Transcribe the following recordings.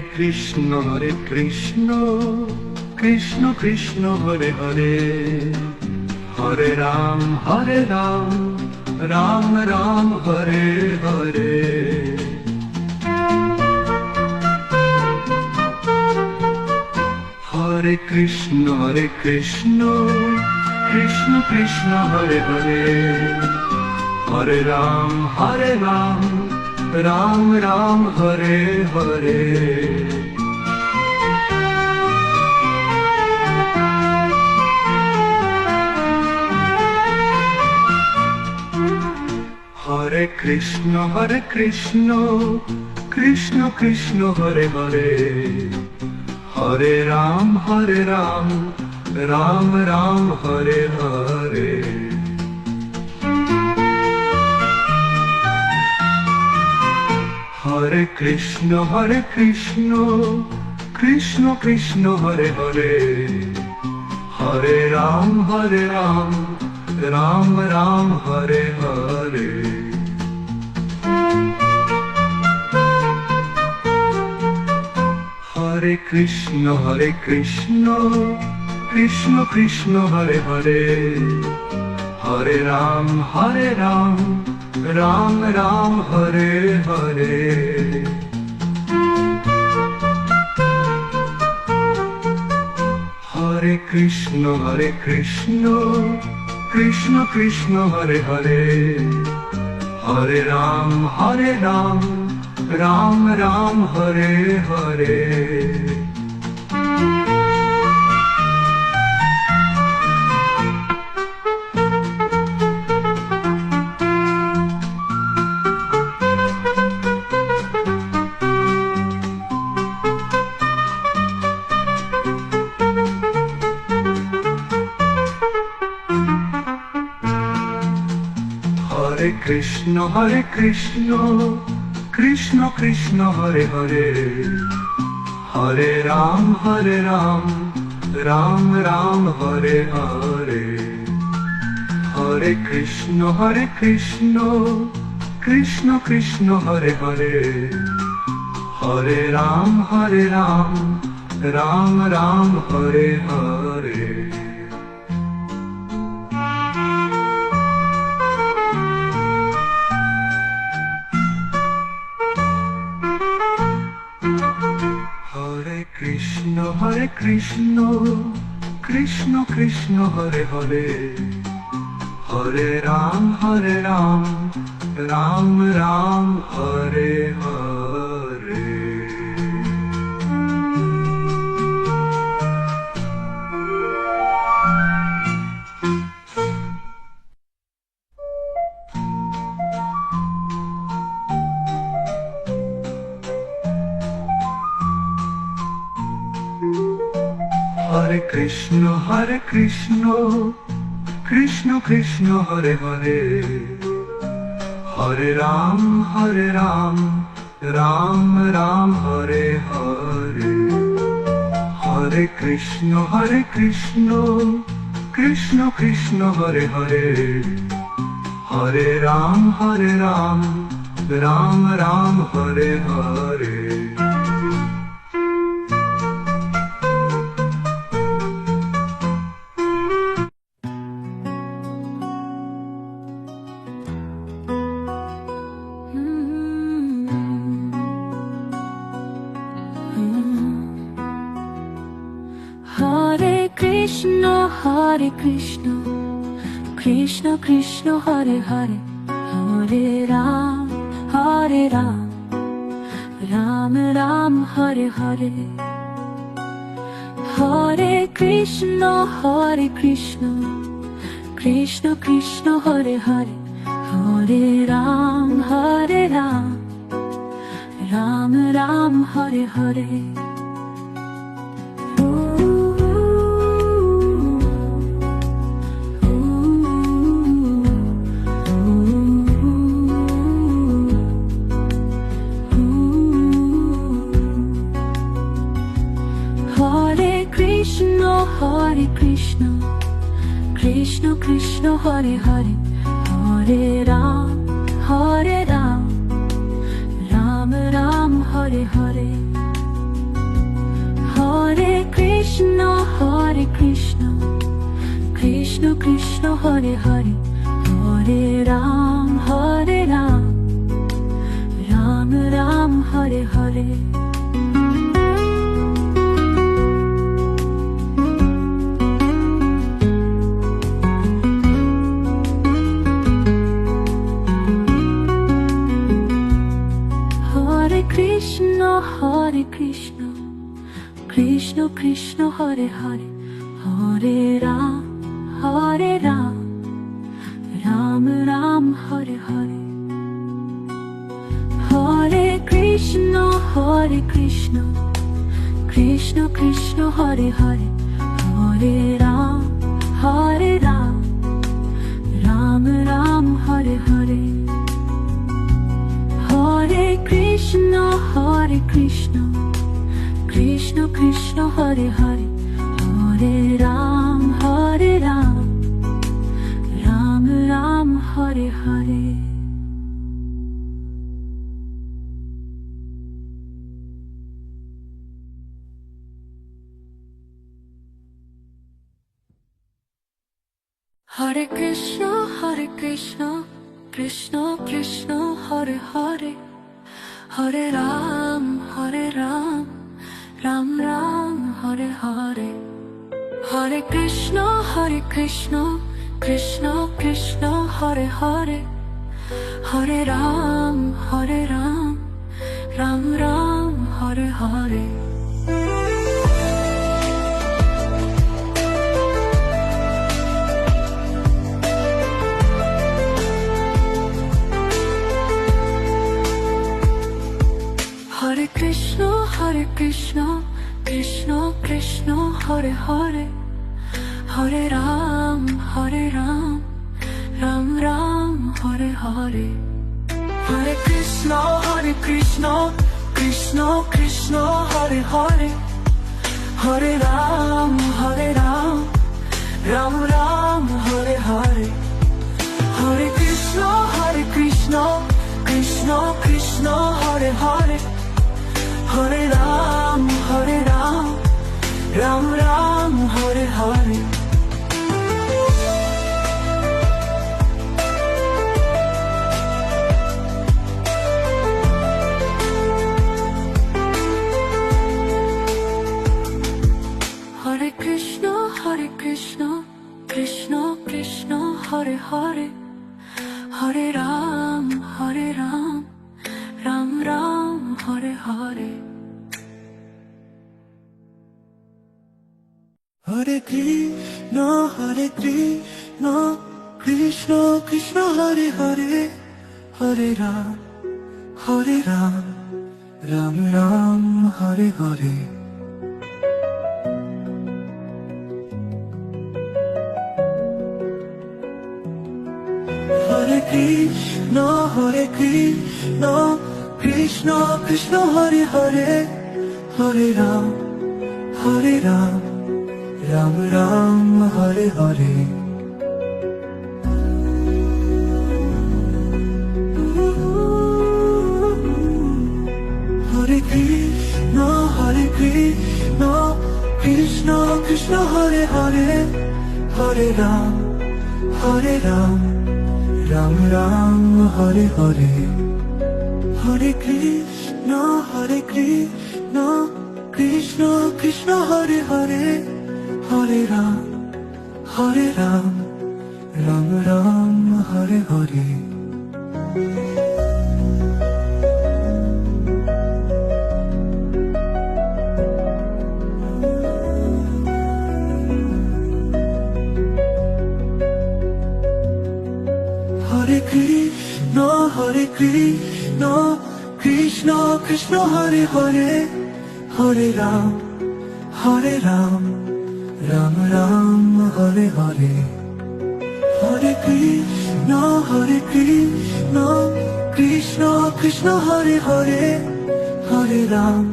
Hare Krishna, Krishna Krishna Hare Hare, Hare Ram, Ram Ram Hare Hare. Hare Krishna, Krishna Krishna Hare Hare, Hare Ram, Ram Ram Hare Hare. Hare Krishna, Krishna Krishna Hare Hare, Hare Ram, Ram Ram Hare Hare. Hare Krishna, Krishna Krishna Hare Hare, Hare Ram, Ram Ram Hare Hare. Hare Krishna, Krishna Krishna Hare Hare, Hare Ram, Ram Ram Hare Hare. Hare Krishna, Krishna Krishna Hare Hare, Hare Ram, Ram Ram Hare Hare. Hare Krishna, Krishna Krishna Hare Hare, Hare Ram, Ram Ram Hare Hare. Hare Krishna, Krishna Krishna Hare Hare, Hare Ram, Ram Ram Hare Hare. Hare Krishna, Krishna Krishna Hare Hare, Hare Ram, Ram Ram Hare Hare. Hare Krishna, Krishna Krishna Hare Hare, Hare Ram, Ram Ram Hare Hare. Hare Krishna, Krishna Krishna Hare Hare, Hare Ram, Ram Ram Hare Hare. Hare Krishna, Krishna Krishna Hare Hare, Hare Ram, Ram Ram Hare Hare. Hare Krishna, Krishna Krishna Hare Hare, Hare Ram, Ram Ram Hare Hare. Hare Krishna, Krishna Krishna Hare Hare, Hare Ram, Ram Ram Hare Hare. Hare Krishna, Krishna Krishna Hare Hare, Hare Ram, Ram Ram Hare Hare. Hare Krishna, Krishna Krishna Hare Hare, Hare Ram, Ram Ram Hare Hare. Hare Krishna, Krishna Krishna Hare Hare, Hare Ram, Ram Ram Hare Hare. Hare Krishna, Krishna Krishna Hare Hare, Hare Ram, Ram Ram Hare Hare. Hare Krishna, Krishna Krishna Hare Hare, Hare Ram, Ram Ram Hare Hare. Hare Krishna, Krishna Krishna Hare Hare, Hare Ram, Ram Ram Hare Hare. Hare Krishna, Krishna Krishna Hare Hare, Hare Ram, Ram Ram Hare Hare. Hare Krishna, Krishna Krishna Hare Hare, Hare Ram, Ram Ram Hare Hare. Hare Krishna, Krishna Krishna Hare Hare, Hare Ram, Ram Ram Hare Hare. Hare Krishna, Krishna Krishna Hare Hare, Hare Ram, Ram Ram Hare Hare. Hare Krishna, Krishna Krishna Hare Hare, Hare Ram, Ram Ram Hare Hare. Hare Krishna, Krishna Krishna Hare Hare, Hare Ram, Ram Ram Hare Hare. Hare Krishna, Krishna Krishna Hare Hare, Hare Ram, Ram Ram Hare Hare. Hare Krishna, Krishna Krishna Hare Hare, Hare Ram, Ram Ram Hare Hare. Hare Krishna, Krishna Krishna Hare Hare, Hare Ram, Ram Ram Hare Hare. Hare Krishna, Krishna Krishna Hare Hare, Hare Ram,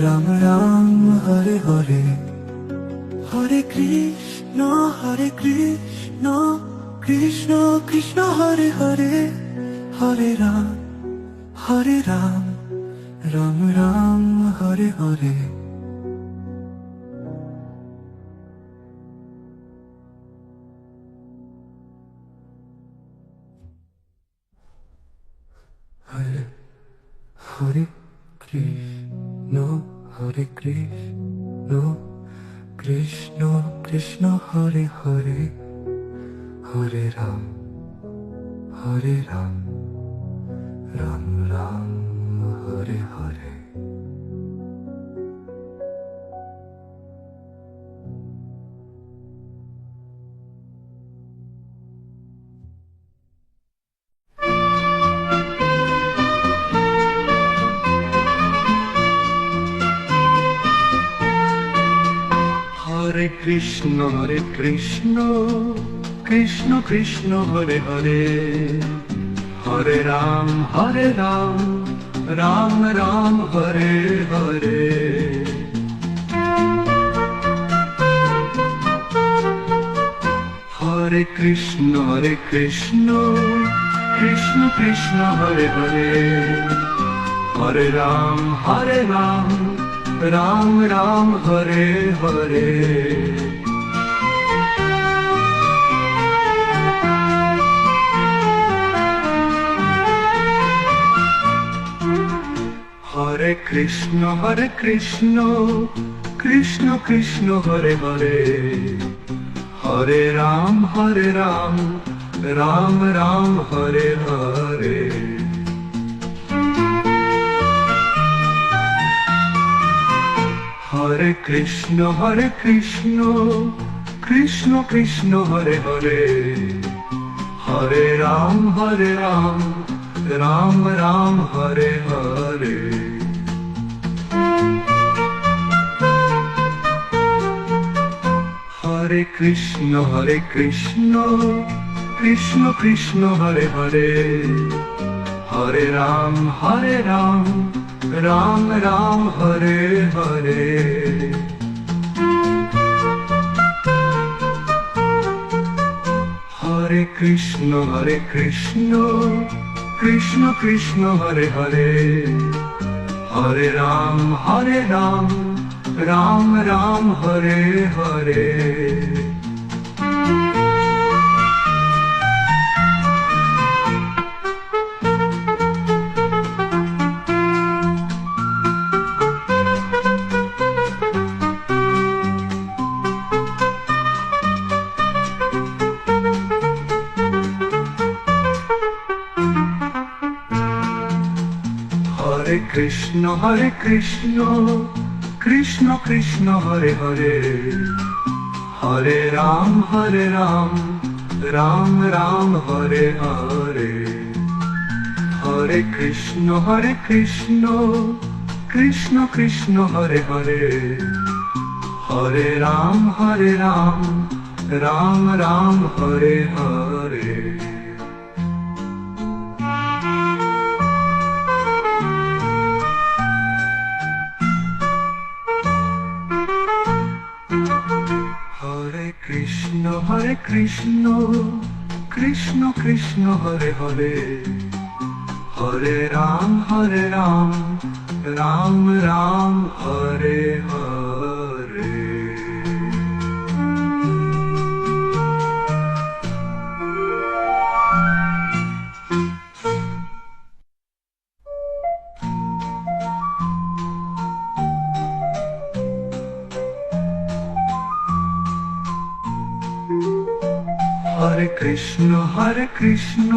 Ram Ram Hare Hare. Hare Krishna, Krishna Krishna Hare Hare, Hare Ram, Ram Ram Hare Hare Hare Hare Krishna Hare Krishna Krishna Krishna Hare Hare Hare Ram Ram Ram Hare Hare Hare Krishna Krishna Krishna Hare Hare Hare Ram Ram Ram Hare Hare Hare Krishna Krishna Krishna Hare Hare Hare Ram Ram Ram Hare Hare Hare Krishna Krishna Krishna Hare Hare Hare Ram Ram Ram Hare Hare Hare Krishna Krishna Krishna Hare Hare Hare Ram Ram Ram Hare Hare Hare Krishna Krishna Krishna Hare Hare Hare Ram Ram Ram Hare Hare Hare Krishna Krishna Krishna Hare Hare Hare Ram Ram Ram Hare Hare Hare Krishna Krishna Krishna Hare Hare Hare Ram Ram Ram Hare Hare Hare Krishna Krishna Krishna Hare Hare Hare Ram Ram Ram Hare Hare Hare Krishna Krishna Krishna Hare Hare Hare Ram Ram Ram Hare Hare Hare Krishna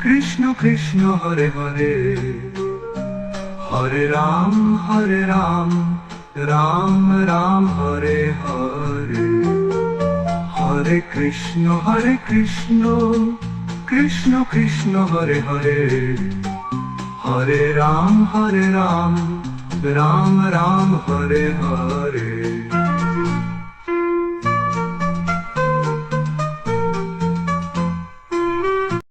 Krishna Krishna Hare Hare Hare Ram Ram Ram Hare Hare Hare Krishna Krishna Krishna Hare Hare Hare Ram Ram Ram Hare Hare